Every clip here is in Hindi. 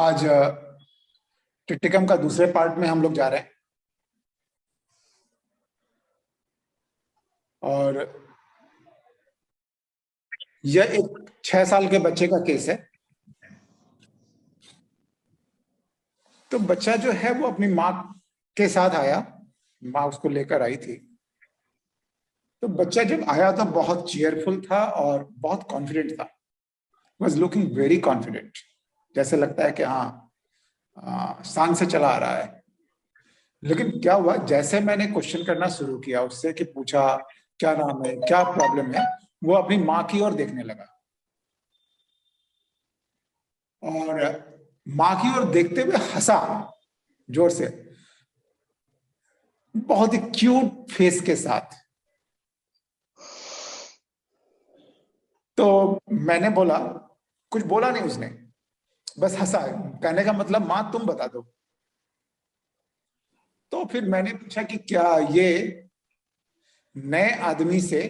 आज टिटिकम का दूसरे पार्ट में हम लोग जा रहे हैं और यह एक 6 साल के बच्चे का केस है। तो बच्चा जो है वो अपनी माँ के साथ आया, माँ उसको लेकर आई थी। तो बच्चा जब आया तो बहुत चीयरफुल था और बहुत कॉन्फिडेंट था, वॉज लुकिंग वेरी कॉन्फिडेंट, जैसे लगता है कि हाँ शान से चला आ रहा है। लेकिन क्या हुआ, जैसे मैंने क्वेश्चन करना शुरू किया उससे कि पूछा क्या नाम है, क्या प्रॉब्लम है, वो अपनी माँ की ओर देखने लगा और माँ की ओर देखते हुए हंसा जोर से, बहुत ही क्यूट फेस के साथ। तो मैंने बोला, कुछ बोला नहीं उसने, बस हंसा। कहने का मतलब माँ तुम बता दो। तो फिर मैंने पूछा कि क्या ये नए आदमी से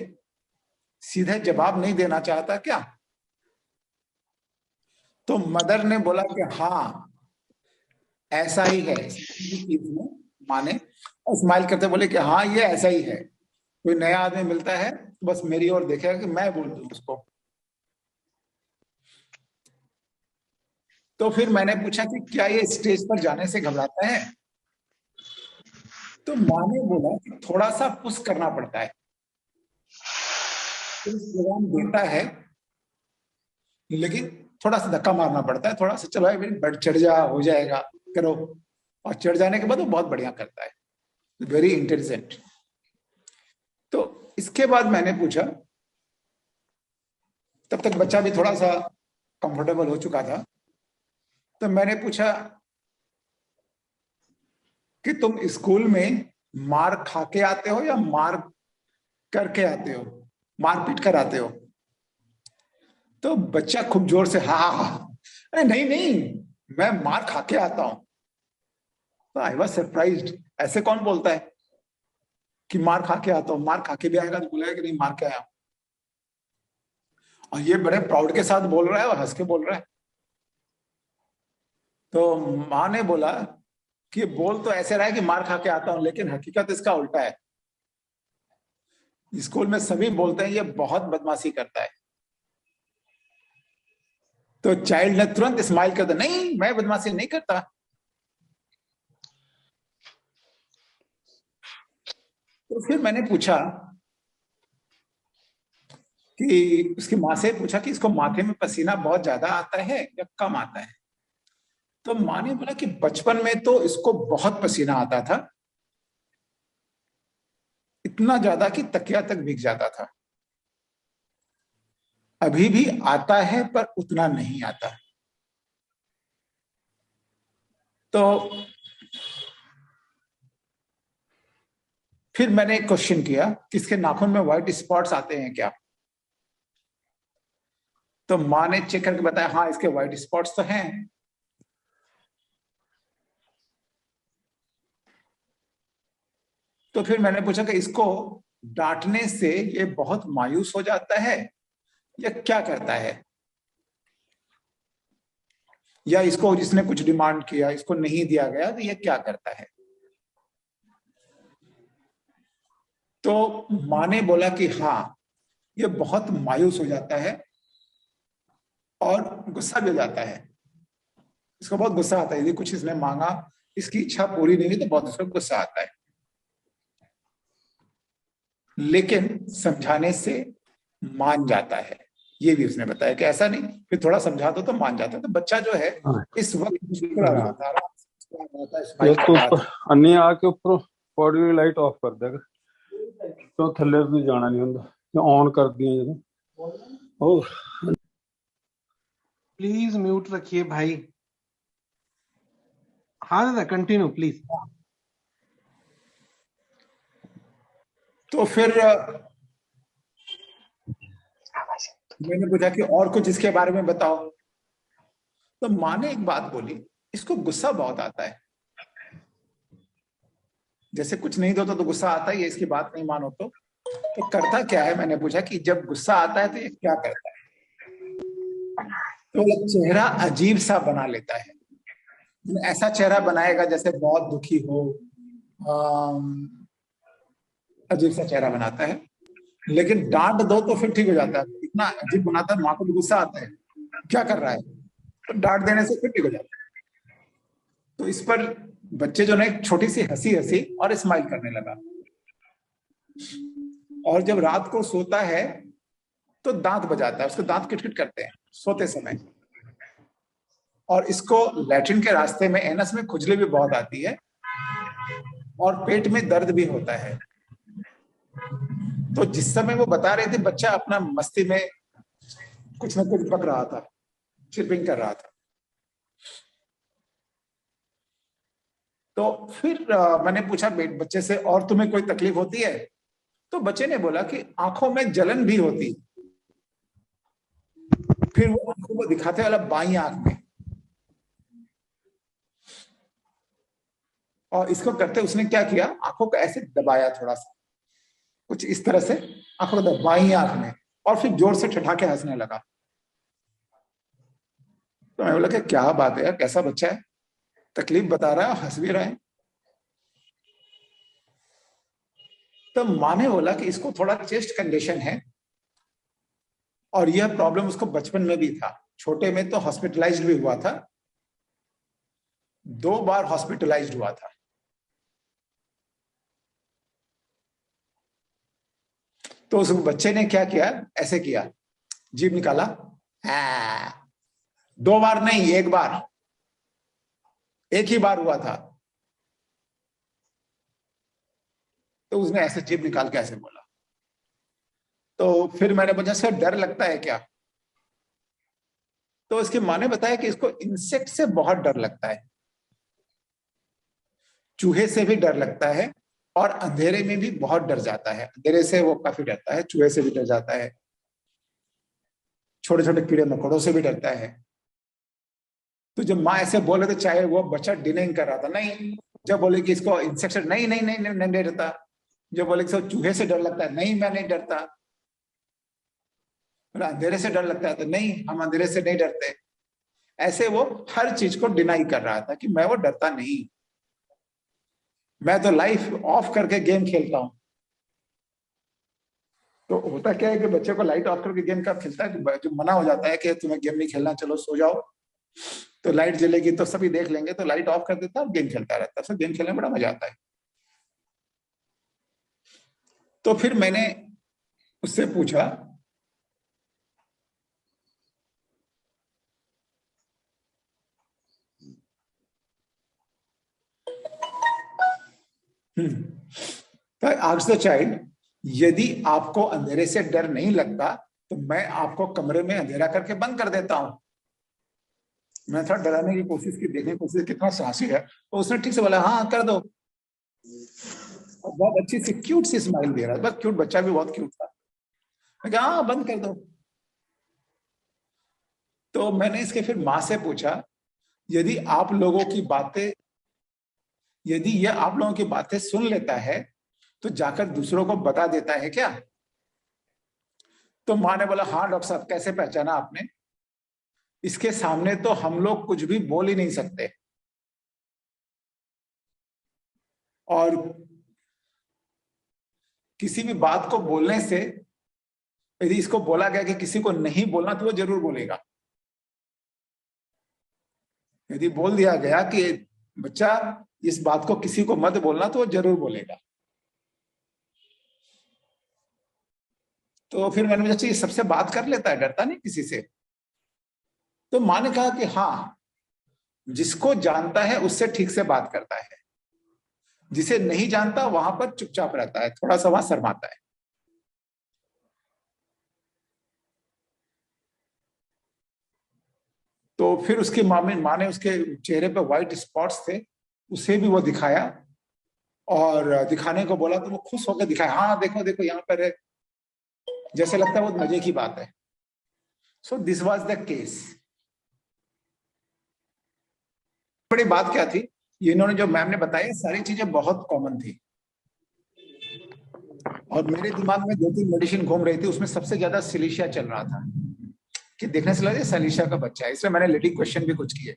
सीधे जवाब नहीं देना चाहता क्या? तो मदर ने बोला कि हाँ ऐसा ही है। माँ ने स्माइल करते बोले कि हाँ ये ऐसा ही है, कोई नया आदमी मिलता है तो बस मेरी ओर देखेगा कि मैं बोल दूं उसको। तो फिर मैंने पूछा कि क्या ये स्टेज पर जाने से घबराता है? तो माँ ने बोला कि थोड़ा सा पुश करना पड़ता है, तो प्रोग्राम देता है लेकिन थोड़ा सा धक्का मारना पड़ता है, थोड़ा सा चलो भाई बढ़ चढ़ जा, हो जाएगा, करो। और चढ़ जाने के बाद वो बहुत बढ़िया करता है, वेरी इंटेलिजेंट। तो इसके बाद मैंने पूछा, तब तक बच्चा भी थोड़ा सा कंफर्टेबल हो चुका था। तो मैंने पूछा कि तुम स्कूल में मार खा के आते हो या मार करके आते हो, मार पीट कर आते हो? तो बच्चा खूब जोर से हा हा हा, अरे नहीं नहीं मैं मार खा के आता हूं। तो आई वॉज सरप्राइज्ड, ऐसे कौन बोलता है कि मार खा के आता हूं? मार खा के भी आएगा तो बोलेगा कि नहीं मार के आया हूं। और ये बड़े प्राउड के साथ बोल रहा है और हंस के बोल रहा है। तो माँ ने बोला कि बोल तो ऐसे रहा है कि मार खा के आता हूं, लेकिन हकीकत इसका उल्टा है। स्कूल में सभी बोलते हैं ये बहुत बदमाशी करता है। तो चाइल्ड ने तुरंत स्माइल कर दिया, नहीं मैं बदमाशी नहीं करता। तो फिर मैंने पूछा कि उसकी माँ से पूछा कि इसको माथे में पसीना बहुत ज्यादा आता है या कम आता है? तो माँ ने बोला कि बचपन में तो इसको बहुत पसीना आता था, इतना ज्यादा कि तकिया तक भीग जाता था। अभी भी आता है पर उतना नहीं आता। तो फिर मैंने एक क्वेश्चन किया कि इसके नाखून में व्हाइट स्पॉट्स आते हैं क्या? तो माँ ने चेक करके बताया हाँ इसके व्हाइट स्पॉट्स तो हैं। तो फिर मैंने पूछा कि इसको डांटने से ये बहुत मायूस हो जाता है या क्या करता है, या इसको जिसने कुछ डिमांड किया इसको नहीं दिया गया तो ये क्या करता है? तो माँ ने बोला कि हाँ ये बहुत मायूस हो जाता है और गुस्सा भी हो जाता है। इसको बहुत गुस्सा आता है, यदि कुछ इसने मांगा, इसकी इच्छा पूरी नहीं हुई तो बहुत इसको गुस्सा आता है। लेकिन समझाने से मान जाता है, ये भी उसने बताया कि ऐसा नहीं, फिर थोड़ा समझा दो तो मान जाता है। तो बच्चा जो है इस वक्त मुस्कुरा रहा था, ये तो ऊपर अन्नी आके ऊपर पौड़ी लाइट ऑफ कर देगा तो थल्ले भी जाना नहीं होंगे, ऑन कर दिए जो। और प्लीज म्यूट रखिए भाई। हाँ दादा कंटिन्यू प्लीज। तो फिर मैंने पूछा कि और कुछ इसके बारे में बताओ। तो माँ ने एक बात बोली, इसको गुस्सा बहुत आता है, जैसे कुछ नहीं दो तो गुस्सा आता ही है, इसकी बात नहीं मानो तो करता क्या है? मैंने पूछा कि जब गुस्सा आता है तो ये क्या करता है? तो चेहरा अजीब सा बना लेता है, ऐसा चेहरा बनाएगा जैसे बहुत दुखी हो, अजीब सा चेहरा बनाता है। लेकिन डांट दो तो फिर ठीक हो जाता है, इतना अजीब बनाता है, माँ को भी गुस्सा आता है, क्या कर रहा है, तो डांट देने से फिर ठीक हो जाता है। तो इस पर बच्चे जो ना एक छोटी सी हंसी हंसी और स्माइल करने लगा। और जब रात को सोता है तो दांत बजाता है, उसके दांत किटकिट करते हैं सोते समय। और इसको लैट्रिन के रास्ते में एनस में खुजली भी बहुत आती है और पेट में दर्द भी होता है। तो जिस समय वो बता रहे थे, बच्चा अपना मस्ती में कुछ ना कुछ बक रहा था, चिरपिंग कर रहा था। तो फिर मैंने पूछा बच्चे से, और तुम्हें कोई तकलीफ होती है? तो बच्चे ने बोला कि आंखों में जलन भी होती। फिर वो आंखों को दिखाते वाला बाईं आंख में, और इसको करते उसने क्या किया, आंखों को ऐसे दबाया थोड़ा सा, कुछ इस तरह से आंखों को बाईं आंख में, और फिर जोर से ठठाके हंसने लगा। तो मैं बोला कि क्या बात है यार, कैसा बच्चा है, तकलीफ बता रहा है और हंस भी रहा है। तो माँ ने बोला कि इसको थोड़ा चेस्ट कंडीशन है, और यह प्रॉब्लम उसको बचपन में भी था, छोटे में तो हॉस्पिटलाइज्ड भी हुआ था, 2 बार हॉस्पिटलाइज्ड हुआ था। तो उस बच्चे ने क्या किया, ऐसे किया, जीभ निकाला, 2 बार नहीं, 1 बार, एक ही बार हुआ था। तो उसने ऐसे जीभ निकाल के ऐसे बोला। तो फिर मैंने पूछा, सर डर लगता है क्या? तो इसकी माँ ने बताया कि इसको इंसेक्ट से बहुत डर लगता है, चूहे से भी डर लगता है, और अंधेरे में भी बहुत डर जाता है। अंधेरे से वो काफी डरता है, चूहे से भी डर जाता है, छोटे छोटे कीड़े मकोड़ों से भी डरता है। तो जब माँ ऐसे बोले तो चाहे वो बच्चा डिनाइंग कर रहा था, नहीं। जब बोले कि इसको इंसेक्ट से नहीं नहीं नहीं नहीं डरता, जब बोले कि चूहे से डर लगता है, नहीं मैं नहीं डरता। अंधेरे से डर लगता है तो नहीं, हम अंधेरे से नहीं डरते। ऐसे वो हर चीज को डिनाई कर रहा था कि मैं वो डरता नहीं, मैं तो लाइफ ऑफ करके गेम खेलता हूं। तो होता क्या है कि बच्चे को लाइट ऑफ करके गेम कब खेलता है, जो मना हो जाता है कि तुम्हें गेम नहीं खेलना, चलो सो जाओ, तो लाइट जलेगी तो सभी देख लेंगे, तो लाइट ऑफ कर देता है और गेम खेलता रहता है। तो गेम खेलने में बड़ा मजा आता है। तो फिर मैंने उससे पूछा, आस्क द चाइल्ड, यदि आपको अंधेरे से डर नहीं लगता तो मैं आपको कमरे में अंधेरा करके बंद कर देता हूं। मैं थोड़ा डराने की कोशिश की, देखने की कोशिश, कितना साहसी है। तो उसने ठीक से बोला, हाँ कर दो। और बहुत अच्छी सी क्यूट सी स्माइल दे रहा था, बस क्यूट, बच्चा भी बहुत क्यूट था। मैं कहा हाँ बंद कर दो। तो मैंने इसके फिर माँ से पूछा, यदि आप लोगों की बातें, यदि यह आप लोगों की बातें सुन लेता है तो जाकर दूसरों को बता देता है क्या? तो माँ ने बोला, हाँ डॉक्टर साहब, कैसे पहचाना आपने? इसके सामने तो हम लोग कुछ भी बोल ही नहीं सकते, और किसी भी बात को बोलने से, यदि इसको बोला गया कि किसी को नहीं बोलना तो वो जरूर बोलेगा। यदि बोल दिया गया कि बच्चा इस बात को किसी को मत बोलना, तो वो जरूर बोलेगा। तो फिर मैंने पूछा, ये सबसे बात कर लेता है, डरता नहीं किसी से? तो माँ ने कहा कि हाँ, जिसको जानता है उससे ठीक से बात करता है, जिसे नहीं जानता वहां पर चुपचाप रहता है, थोड़ा सा वहां शर्माता है। तो फिर उसकी माँ ने उसके चेहरे पे व्हाइट स्पॉट्स थे, उसे भी वो दिखाया, और दिखाने को बोला तो वो खुश होकर दिखाया, हाँ देखो देखो यहाँ पर है, जैसे लगता है वो मजे की बात है। So this was the case. बड़ी बात क्या थी, इन्होंने जो मैम ने बताया सारी चीजें बहुत कॉमन थी, और मेरे दिमाग में 2-3 मेडिसिन घूम रही थी, उसमें सबसे ज्यादा सिलिशिया चल रहा था, कि देखने से लगा सिलिशिया का बच्चा है। इसमें मैंने लीडिंग क्वेश्चन भी कुछ किए।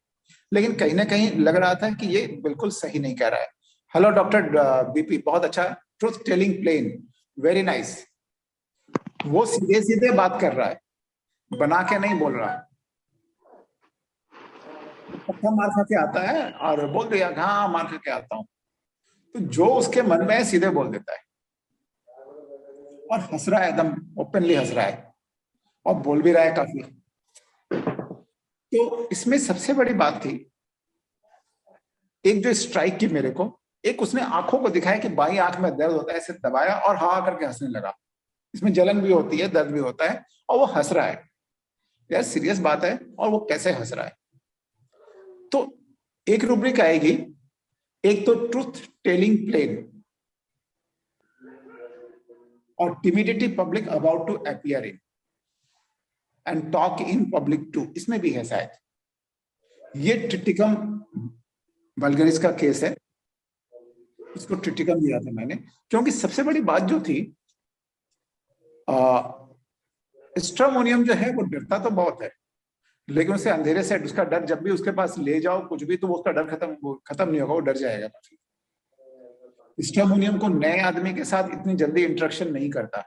लेकिन कहीं ना कहीं लग रहा था कि ये बिल्कुल सही नहीं कह रहा है। हेलो डॉक्टर बीपी, बहुत अच्छा, truth telling plain, very nice. वो सीधे सीधे बात कर रहा है, बना के नहीं बोल रहा। पक्का मार खा के आता है और बोल दिया हाँ मार खा के आता हूं, तो जो उसके मन में है सीधे बोल देता है और हंस रहा है, एकदम ओपनली हंस रहा है और बोल भी रहा है काफी। तो इसमें सबसे बड़ी बात थी, एक जो स्ट्राइक की मेरे को, एक उसने आंखों को दिखाया कि बाई आंख में दर्द होता है, इसे दबाया और हा करके हंसने लगा। इसमें जलन भी होती है, दर्द भी होता है, और वो हंस रहा है। यार सीरियस बात है, और वो कैसे हंस रहा है। तो एक रूब्रिक आएगी, एक तो ट्रुथ टेलिंग प्लेन और timidity public about to appear in and talk in public to, इसमें भी है शायद। ये ट्रिटिकम वल्गरिस का केस है, इसको ट्रिटिकम दिया था मैंने, क्योंकि सबसे बड़ी बात जो थी, स्ट्रामोनियम जो है वो डरता तो बहुत है, लेकिन उसे अंधेरे से उसका डर, जब भी उसके पास ले जाओ कुछ भी, तो वो उसका डर खत्म नहीं होगा, वो डर जाएगा काफी। स्ट्रामोनियम को नए आदमी के साथ इतनी जल्दी इंटरेक्शन नहीं करता,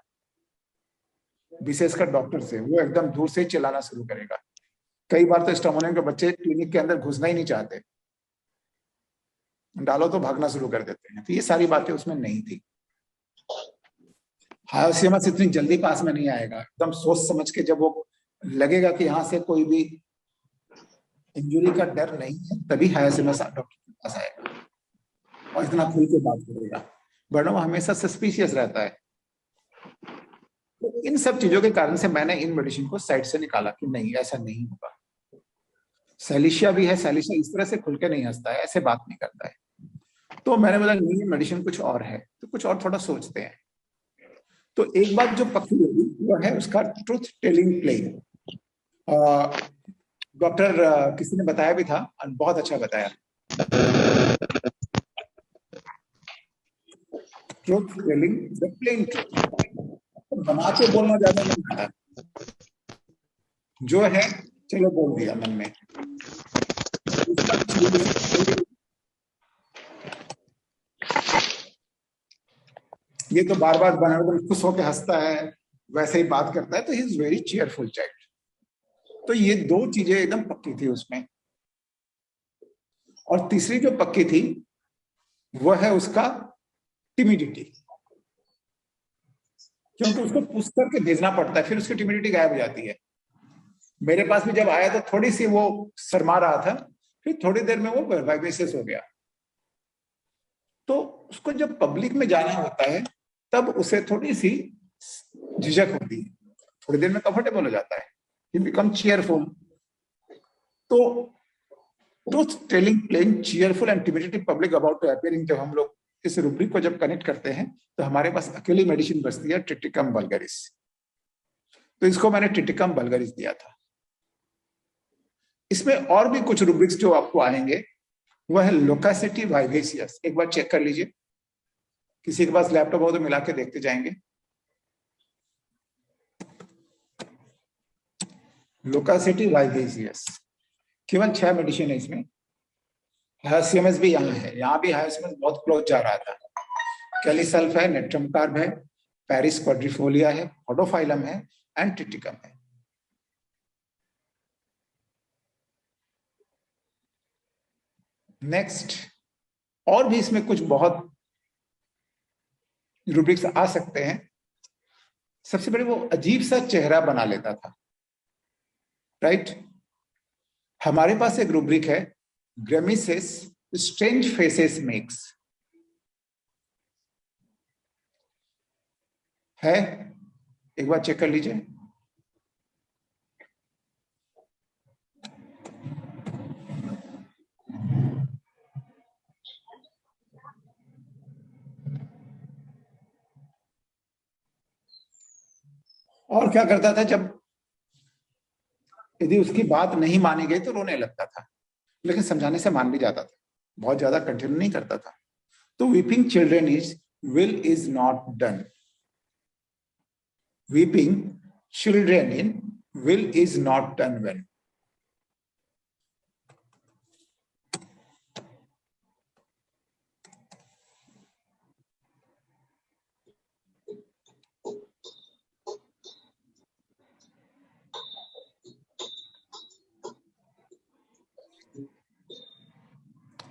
विशेषकर डॉक्टर से, वो एकदम दूर से ही चिल्लाना शुरू करेगा। कई बार तो स्ट्रामोनियम के बच्चे क्लिनिक के अंदर घुसना ही नहीं चाहते, डालो तो भागना शुरू कर देते हैं। तो ये सारी बातें उसमें नहीं थी। हायोसियमस इतनी जल्दी पास में नहीं आएगा, एकदम सोच समझ के, जब वो लगेगा कि यहाँ से कोई भी इंजुरी का डर नहीं है, तभी हायोसियमस डॉक्टर के पास आएगा और इतना खुल के बात करेगा, वरना वो हमेशा सस्पिशियस रहता है। तो इन सब चीजों के कारण से मैंने इन मेडिसिन को साइड से निकाला कि नहीं, ऐसा नहीं होगा। सैलिशिया भी है, सैलिशिया इस तरह से खुल के नहीं हंसता है, ऐसे बात नहीं करता है। तो मैंने बोला नहीं, ये मेडिसिन कुछ और है, तो कुछ और थोड़ा सोचते हैं। तो एक बात जो पक्की होगी वो है उसका ट्रुथ टेलिंग प्लेन। डॉक्टर किसी ने बताया भी था, बहुत अच्छा बताया। Truth telling the plain truth, बना के बोलना ज्यादा नहीं आता, जो है चलो बोल दिया मन में। ये तो बार बार बना खुश होकर हंसता है, वैसे ही बात करता है, तो he is very cheerful child. तो ये दो चीजें एकदम पक्की थी उसमें। और तीसरी जो पक्की थी वो है उसका टिमिडिटी, क्योंकि उसको पुश करके भेजना पड़ता है, फिर उसकी टिमिडिटी गायब हो जाती है। मेरे पास भी जब आया तो थोड़ी सी वो शर्मा रहा था, फिर थोड़ी देर में वो वाइवेशियस हो गया। तो उसको जब पब्लिक में जाना होता है तब उसे थोड़ी सी झिझक होती है, थोड़ी देर में कंफर्टेबल हो जाता है, ही बिकम चीयरफुल। तो truth telling plain, cheerful and timidity public about to appearing, जब हम लोग इस रूब्रिक को जब कनेक्ट करते हैं तो हमारे पास अकेली मेडिसिन बचती है, ट्रिटिकम वल्गरिस। तो इसको मैंने ट्रिटिकम वल्गरिस दिया था। इसमें और भी कुछ रूब्रिक्स जो आपको आएंगे, वह है लोकासिटी वाइवेसियस। एक बार चेक कर लीजिए, किसी के पास लैपटॉप हो तो मिला के देखते जाएंगे। लोकासिटी वाइवेसियस, केवल 6 मेडिसिन है इसमें। हायोसियमस भी यहाँ है, यहाँ भी हायोसियमस बहुत क्लोज जा रहा था। कैलिसल्फ है, नेट्रमकार्ब है, पेरिस क्वाड्रिफोलिया है, पोडोफाइलम है एंड ट्रिटिकम है। नेक्स्ट, और भी इसमें कुछ बहुत रूब्रिक्स आ सकते हैं। सबसे बड़े, वो अजीब सा चेहरा बना लेता था, राइट। हमारे पास एक रूब्रिक है, ग्रेमिसेस स्ट्रेंज फेसेस मेक्स, है, एक बार चेक कर लीजिए। और क्या करता था, जब यदि उसकी बात नहीं मानी गई तो रोने लगता था, लेकिन समझाने से मान भी जाता था, बहुत ज्यादा कंटिन्यू नहीं करता था। तो weeping children is will is not done, weeping children in will is not done when.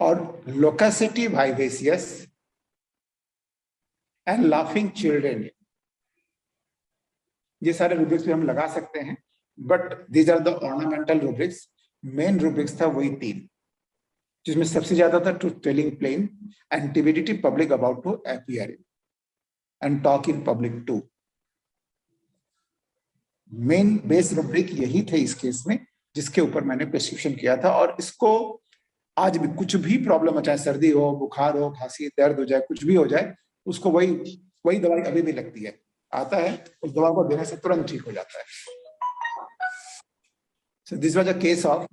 और loquacity vivacious and laughing children, ये सारे रूब्रिक्स भी हम लगा सकते हैं, but these are the ornamental rubrics. Main rubrics था वही 3, जिसमें सबसे ज्यादा था truth telling plain and timidity public about to appear and talk in public too. Main base rubric यही थे इस केस में, जिसके ऊपर मैंने प्रिस्क्रिप्शन किया था। और इसको आज भी कुछ भी प्रॉब्लम हो, चाहे सर्दी हो, बुखार हो, खांसी, दर्द हो जाए, कुछ भी हो जाए, उसको वही दवाई अभी भी लगती है, आता है, उस दवा को देने से तुरंत ठीक हो जाता है। So this was a case of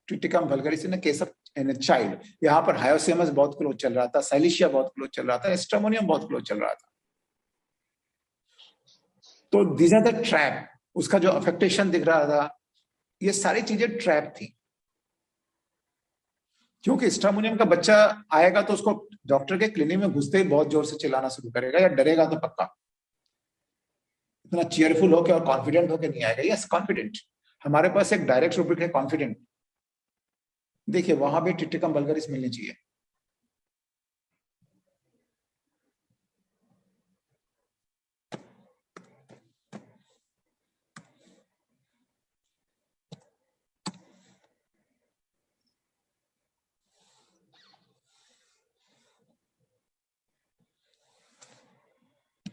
Triticum vulgaris in a case of in a child. यहाँ पर हायोसियमस बहुत क्लोज चल रहा था, साइलिशिया बहुत क्लोज चल रहा था, स्ट्रामोनियम बहुत क्लोज चल रहा था। तो these are the trap, उसका जो अफेक्टेशन दिख रहा था, ये सारी चीजें ट्रैप थी। क्योंकि स्ट्रामोनियम का बच्चा आएगा तो उसको डॉक्टर के क्लिनिक में घुसते ही बहुत जोर से चिल्लाना शुरू करेगा, या डरेगा तो पक्का। इतना चीयरफुल होके और कॉन्फिडेंट होके नहीं आएगा। Yes, confident. हमारे पास एक डायरेक्ट रूब्रिक है कॉन्फिडेंट। देखिए वहां भी ट्रिटिकम वल्गरिस मिलनी चाहिए।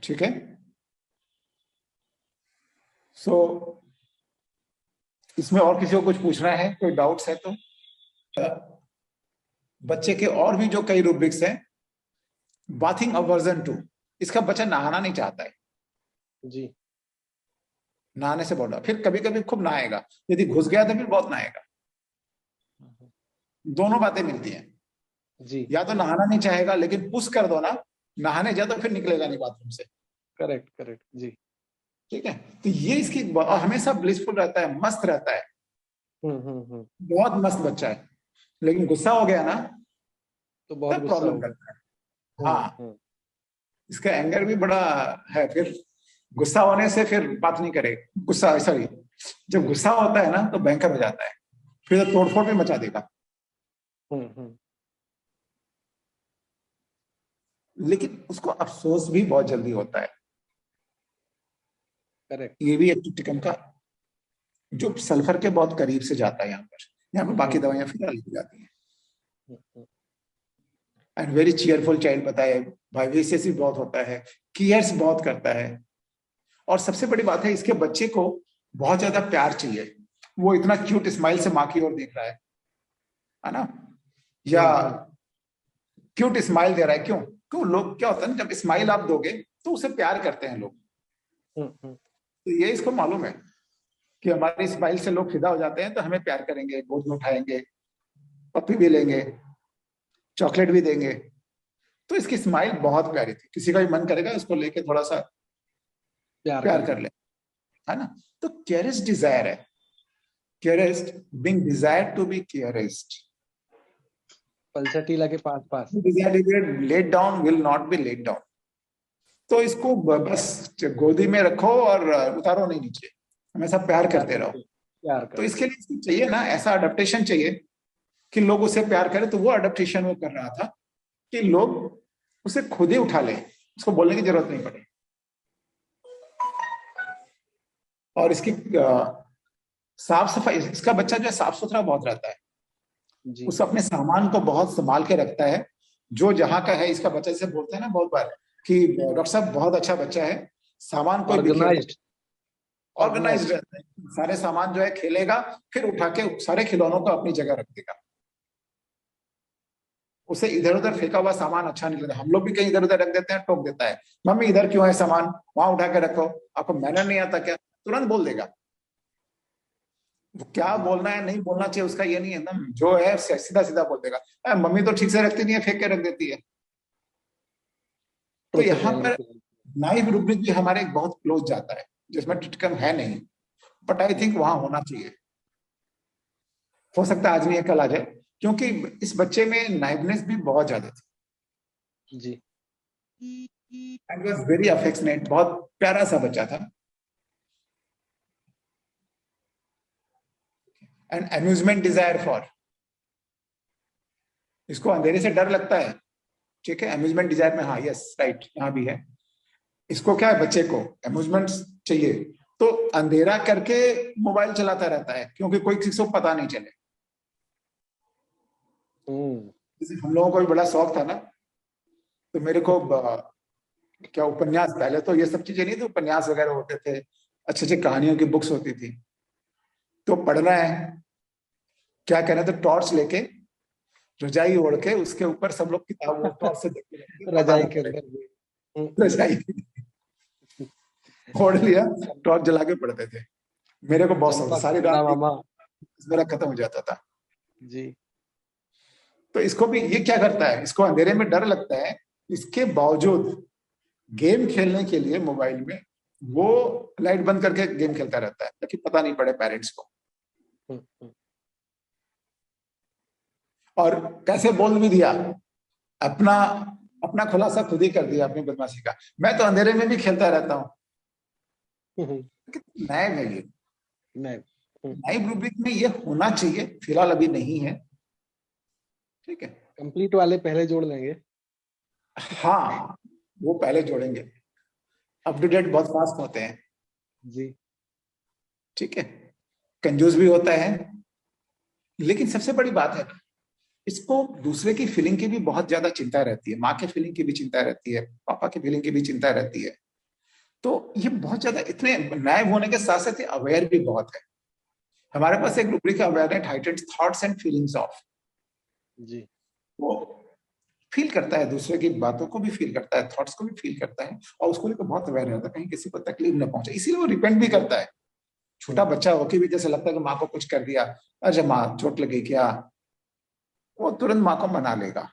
ठीक है। सो इसमें और किसी को कुछ पूछना है, कोई डाउट्स है तो? बच्चे के और भी जो कई रूब्रिक्स हैं, बाथिंग अवर्जन टू, इसका बच्चा नहाना नहीं चाहता है जी, नहाने से बोला, फिर कभी कभी खूब नहाएगा, यदि घुस गया तो फिर बहुत नहाएगा। दोनों बातें मिलती हैं जी, या तो नहाना नहीं चाहेगा, लेकिन पुश कर दो ना, नहाने जा तो फिर निकलेगा नहीं बाथरूम से। करेक्ट करेक्ट जी। ठीक है, तो ये इसकी हमेशा ब्लिसफुल रहता है, मस्त रहता है, बहुत मस्त बच्चा है। लेकिन गुस्सा हो गया ना तो बहुत तब गुस्सा प्रॉब्लम होगा। करता है। हाँ, इसका एंगर भी बड़ा है, फिर गुस्सा होने से फिर बात नहीं करे, गुस्सा सॉरी, जब गुस्सा होता है ना तो भयंकर हो जाता है, फिर तो तोड़फोड़ भी मचा देगा। लेकिन उसको अफसोस भी बहुत जल्दी होता है। करेक्ट। ये भी एक टिकम का जो सल्फर के बहुत करीब से जाता है। यहाँ पर बाकी दवाइयां फिलहाल लिखी जाती हैं। एंड वेरी चीयरफुल चाइल्ड बताया, वाइवेसियस भी बहुत होता है, केयर्स बहुत करता है। और सबसे बड़ी बात है, इसके बच्चे को बहुत ज्यादा प्यार चाहिए। वो इतना क्यूट स्माइल से माँ की ओर देख रहा है ना, या क्यूट स्माइल दे रहा है। क्यों क्यों लोग, क्या होता है ना, जब स्माइल आप दोगे तो उसे प्यार करते हैं लोग। तो ये इसको मालूम है कि हमारी स्माइल से लोग फिदा हो जाते हैं, तो हमें प्यार करेंगे, गोद में उठाएंगे, पप्पी भी लेंगे, चॉकलेट भी देंगे। तो इसकी स्माइल बहुत प्यारी थी, किसी का भी मन करेगा इसको लेके थोड़ा सा प्यार कर ले, है ना। तो केयरेस्ट डिजायर है, caressed being desire to be caressed. Pulsatilla के पास पास let down will not be let down. तो इसको बस गोदी में रखो और उतारो नहीं नीचे, हमेशा प्यार करते रहो। प्यार तो इसके लिए इसको चाहिए ना, ऐसा अडेप्टेशन चाहिए कि लोग उसे प्यार करें। तो वो अडेप्टेशन वो कर रहा था कि लोग उसे खुद ही उठा ले, उसको बोलने की जरूरत नहीं पड़े। और इसकी साफ सफाई, इसका बच्चा जो है साफ सुथरा बहुत रहता है जी। उस अपने सामान को बहुत संभाल के रखता है। जो जहां का है, इसका बच्चा जैसे बोलते हैं ना बहुत बार कि डॉक्टर साहब बहुत अच्छा बच्चा है, सामान को ऑर्गेनाइज्ड रहता है, सारे सामान जो है खेलेगा, फिर उठा के सारे खिलौनों को अपनी जगह रख देगा। उसे इधर उधर फेंका हुआ सामान अच्छा नहीं लगता। हम लोग भी कहीं इधर उधर रख देते हैं, टोक देता है, मम्मी इधर क्यों है सामान, वहां उठा के रखो, आपको मैनर नहीं आता क्या, तुरंत बोल देगा। क्या बोलना है नहीं बोलना चाहिए उसका ये नहीं है ना, जो है सीधा सीधा बोल देगा, मम्मी तो ठीक से रखती नहीं है, फेंक के रख देती है। तो यहाँ पर नाइफ रूब्रिक भी हमारे बहुत क्लोज जाता है, जिसमें टिटकम है नहीं, बट आई थिंक वहां होना चाहिए। हो सकता है आज नहीं है कल आ जाए, क्योंकि इस बच्चे में नाइवनेस भी बहुत ज्यादा थी जी। एंड वाज वेरी अफेक्शनेट, बहुत प्यारा सा बच्चा था। एंड अम्यूजमेंट डिजायर फॉर, इसको अंधेरे से डर लगता है, ठीक है, अम्यूजमेंट डिजायर में, हाँ यस राइट, यहाँ भी है। इसको क्या है, बच्चे को अम्यूजमेंट चाहिए, तो अंधेरा करके मोबाइल चलाता रहता है, क्योंकि कोई किसी को पता नहीं चले। जैसे हम लोगों को भी बड़ा शौक था ना, तो मेरे को क्या उपन्यास, पहले तो ये सब चीजें नहीं थी, उपन्यास वगैरह होते थे, अच्छे अच्छे कहानियों की बुक्स होती थी, तो पढ़ना है, क्या कहना, तो टॉर्च लेके रजाई ओढ़ के उसके ऊपर सब लोग किताब टॉर्च से देखते रहते, रजाई के अंदर रजाई ओढ़ लिया, टॉर्च जला के पढ़ते थे। मेरे को बहुत शौक, सारी रात मामा मेरा खत्म हो जाता था जी। तो इसको भी ये क्या करता है, इसको अंधेरे में डर लगता है, इसके बावजूद गेम खेलने के लिए मोबाइल में वो लाइट बंद करके गेम खेलता रहता है, ताकि पता नहीं पड़े पेरेंट्स को। और कैसे बोल भी दिया, अपना अपना खुलासा खुद ही कर दिया अपनी बदमाशी का, मैं तो अंधेरे में भी खेलता रहता हूँ। नाइब है ये, नाइब रूब्रिक में ये होना चाहिए, फिलहाल अभी नहीं है, ठीक है। कंप्लीट वाले पहले जोड़ लेंगे, हाँ वो पहले जोड़ेंगे, अप टू डेट बहुत फास्ट होते हैं जी, ठीक है, कंजूस भी होता है, लेकिन सबसे बड़ी बात है इसको दूसरे की फीलिंग की भी बहुत ज्यादा चिंता रहती है, माँ के फीलिंग की भी चिंता रहती है, पापा की फीलिंग की भी चिंता रहती है। तो ये बहुत ज्यादा, इतने नाइव होने के साथ साथ अवेयर भी बहुत है। हमारे पास एक रूब्रिक अवेयरनेस हाइटेड थॉट्स एंड फीलिंग्स ऑफ, जी, वो फील करता है, दूसरे की बातों को भी फील करता है, थॉट्स को भी फील करता है, और उसको लेकर बहुत अवेयर रहता है, कहीं किसी को तकलीफ न पहुंचे, इसीलिए वो रिपेंट भी करता है। छोटा बच्चा होके भी जैसे लगता है कि माँ को कुछ कर दिया, अच्छा माँ चोट लगी क्या, वो तुरंत माँ को मना लेगा,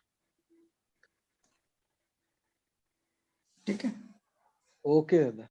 ठीक है। ओके दादा।